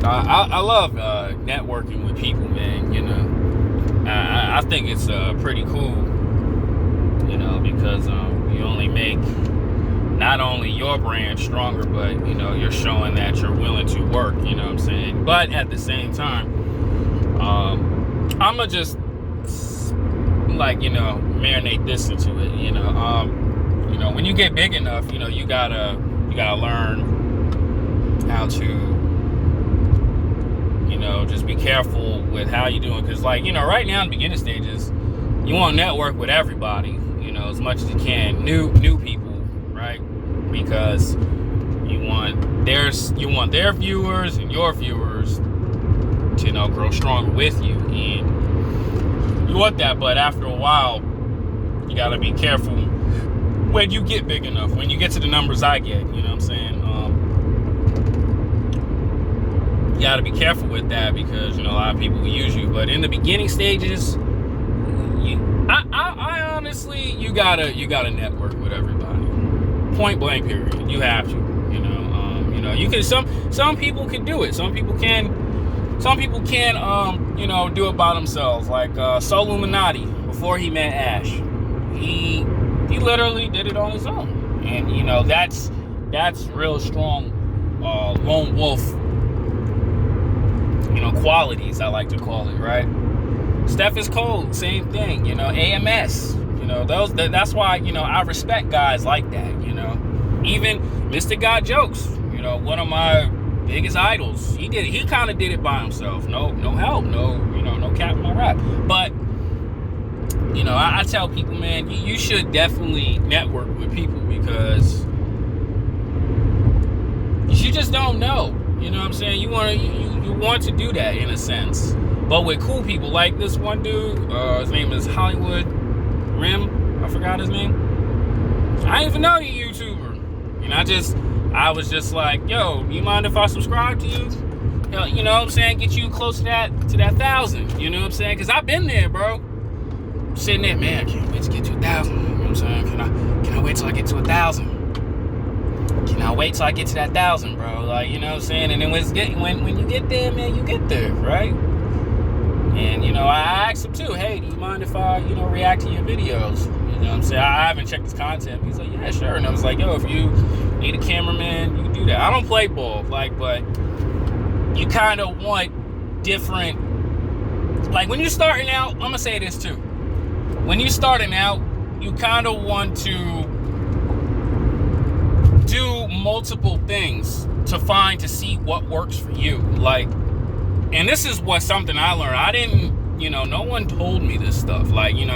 I love networking with people, man. I think it's pretty cool, because you only make not only your brand stronger, but you're showing that you're willing to work. You know what I'm saying? But at the same time, I'ma just marinate this into it. When you get big enough, you gotta learn how to just be careful with how you're doing, because right now in the beginning stages, you want to network with everybody, as much as you can, new people, right? Because you want their viewers and your viewers to grow stronger with you, and you want that. But after a while, you got to be careful when you get big enough, when you get to the numbers I get. You know what I'm saying? You got to be careful with that, because a lot of people will use you. But in the beginning stages, I honestly, you gotta network with everybody. Point blank, period. You have to. You can. Some people can do it. Some people can. Do it by themselves. Like Soul Illuminati, before he met Ash, he literally did it on his own, and that's real strong lone wolf. Qualities, I like to call it, right? Steph is cold, same thing, AMS, that's why, I respect guys like that, even Mr. God Jokes, one of my biggest idols, he kind of did it by himself, no help, no cap in my rap, but, I tell people, man, you should definitely network with people, because you just don't know. You know what I'm saying? You want to do that in a sense, but with cool people like this one dude. His name is Hollywood Rim. I forgot his name. I didn't even know you YouTuber, and I was just like, yo, you mind if I subscribe to you? You know what I'm saying? Get you close to that 1,000. You know what I'm saying? Because I've been there, bro. I'm sitting there, man. I can't wait to get to 1,000. You know what I'm saying? Can I wait till I get to 1,000? Can I wait till I get to that 1,000, bro? You know what I'm saying? And then when you get there, man, you get there, right? And, I asked him too, hey, do you mind if I, react to your videos? You know what I'm saying? I haven't checked his content. He's like, yeah, sure. And I was like, yo, if you need a cameraman, you can do that. I don't play ball, but you kind of want different, when you're starting out, I'm going to say this too. When you're starting out, you kind of want to do multiple things to see what works for you. And this is something I learned. I didn't, no one told me this stuff. You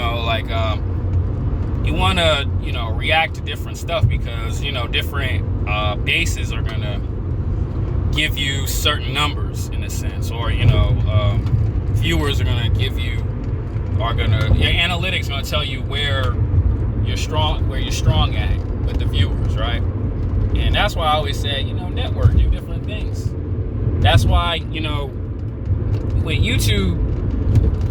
want to, react to different stuff, because, different bases are going to give you certain numbers in a sense, or, viewers are going to your analytics are going to tell you where you're strong at with the viewers, right? And that's why I always say, network, do different things. That's why, with YouTube,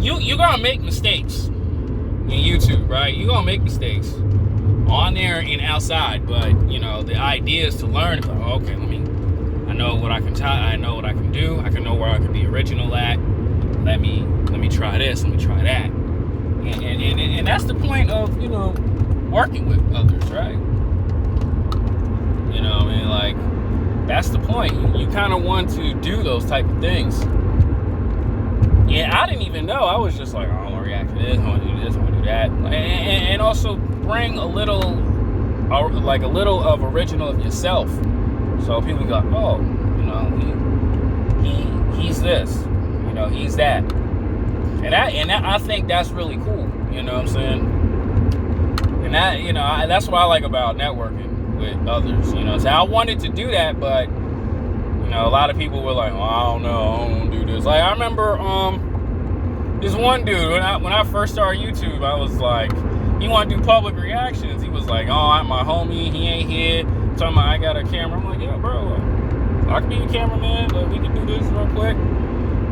you're going to make mistakes in YouTube, right? You're going to make mistakes on there and outside. But, the idea is to learn about, okay, I know what I can I know what I can do. I can know where I can be original at. Let me try this. Let me try that. And that's the point of, working with others, right? That's the point. You kind of want to do those type of things. Yeah, I didn't even know. I was just like, I want to react to this, I want to do this, I want to do that. And also bring a little of original of yourself. So people go, oh, he's this, he's that. And I think that's really cool. You know what I'm saying? And that, that's what I like about networking with others, so I wanted to do that, but a lot of people were like, oh, I don't know, I don't do this. I remember this one dude, when I first started YouTube, I was like, he wanted to do public reactions. He was like, oh, I'm my homie, he ain't here, talking about I got a camera. I'm like, yeah, bro, I can be a cameraman, but we can do this real quick.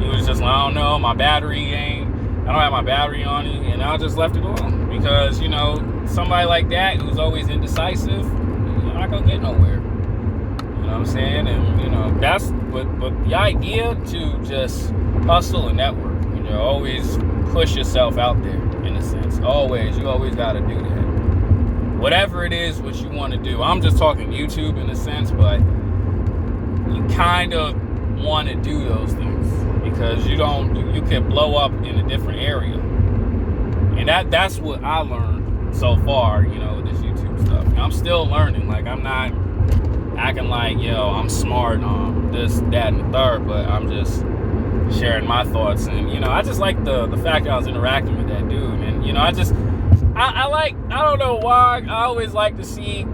He was just like, I don't know, I don't have my battery on it, and I just left it alone, because somebody like that who's always indecisive, you're not gonna get nowhere. You know what I'm saying? And but the idea to just hustle and network, always push yourself out there in a sense. You always got to do that. Whatever it is, what you want to do. I'm just talking YouTube in a sense, but you kind of want to do those things because you can blow up in a different area. And that's what I learned so far, with this YouTube stuff. I'm still learning. Like, I'm not acting like, I'm smart on this, that, and the third, but I'm just sharing my thoughts. And, I just like the fact that I was interacting with that dude. And, I don't know why, I always like to see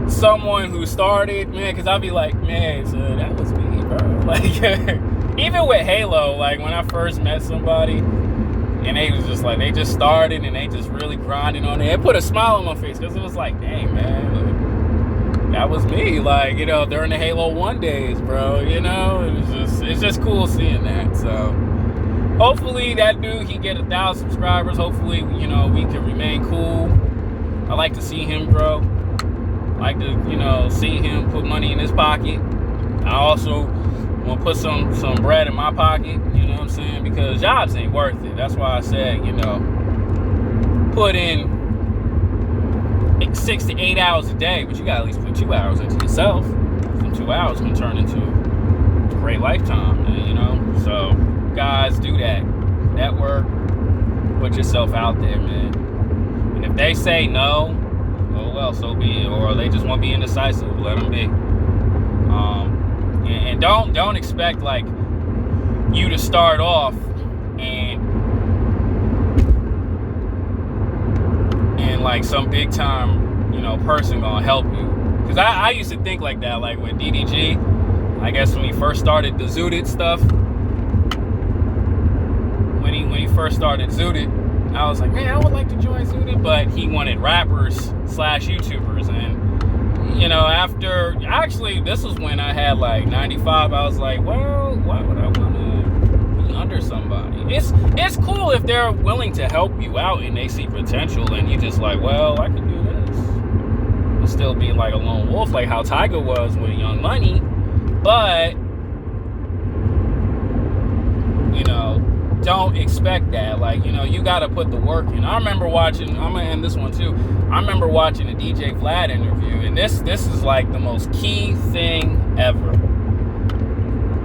someone who started, man, because I'll be like, man, so that was me, bro. Like, even with Halo, like, when I first met somebody, and they was just like, they just started, and they just really grinding on it. It put a smile on my face, because it was like, dang, man, like, that was me, like, during the Halo 1 days, bro, it's just cool seeing that. So hopefully that dude can get 1,000 subscribers. Hopefully, we can remain cool. I like to see him grow. I like to, see him put money in his pocket. I also want to put some bread in my pocket, you know what I'm saying? Because jobs ain't worth it. That's why I said, put in 6 to 8 hours a day, but you got to at least put 2 hours into yourself. Some 2 hours can turn into a great lifetime, So, guys, do that. Network. Put yourself out there, man. And if they say no, oh well, so be it. Or they just want to be indecisive, let them be. And don't expect like you to start off and like some big time person gonna help you. Because I used to think like that, like with DDG. I guess when he first started the Zooted stuff, when he first started Zooted, I was like, man, I would like to join Zooted, but he wanted rappers/YouTubers. And, this was when I had like 95. I was like, well, why would I want to be under somebody? It's cool if they're willing to help you out and they see potential and you just like, well, I can do this. You'll still be like a lone wolf, like how Tiger was with Young Money. But, don't expect that. Like, you got to put the work in. I remember watching, I'm going to end this one too. I remember watching a DJ Vlad interview, and this is like the most key thing ever.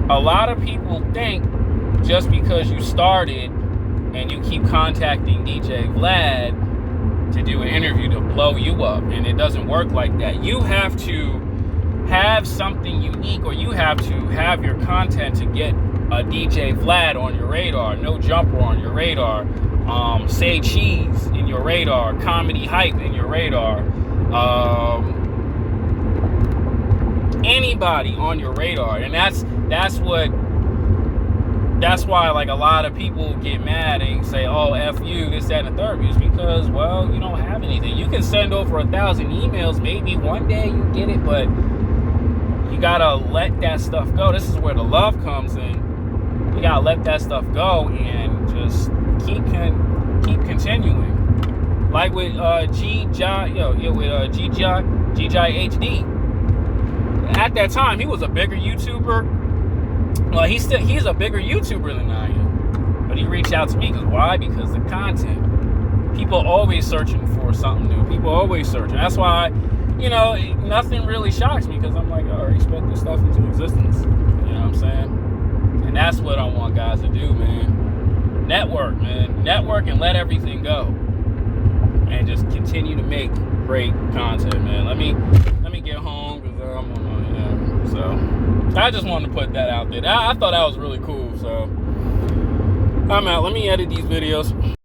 A lot of people think just because you started and you keep contacting DJ Vlad to do an interview to blow you up, and it doesn't work like that. You have to have something unique, or you have to have your content to get a DJ Vlad on your radar, No Jumper on your radar, Say Cheese in your radar, Comedy Hype in your radar, anybody on your radar. And that's why like a lot of people get mad and say, oh, F you, this, that, and the third. It's because, well, you don't have anything. You can send over 1,000 emails, maybe one day you get it, but you gotta let that stuff go. This is where the love comes in. You gotta let that stuff go and just keep continuing. Like with GJI HD. At that time, he was a bigger YouTuber. Well, he's a bigger YouTuber than I am. But he reached out to me because why? Because the content. People always searching for something new. People always searching. That's why, nothing really shocks me because I'm like, I already spoke this stuff into existence. You know what I'm saying? And that's what I want guys to do, man. Network, man. Network and let everything go. And just continue to make great content, man. Let me get home because I'm on my, so I just wanted to put that out there. I thought that was really cool, so I'm out. Let me edit these videos.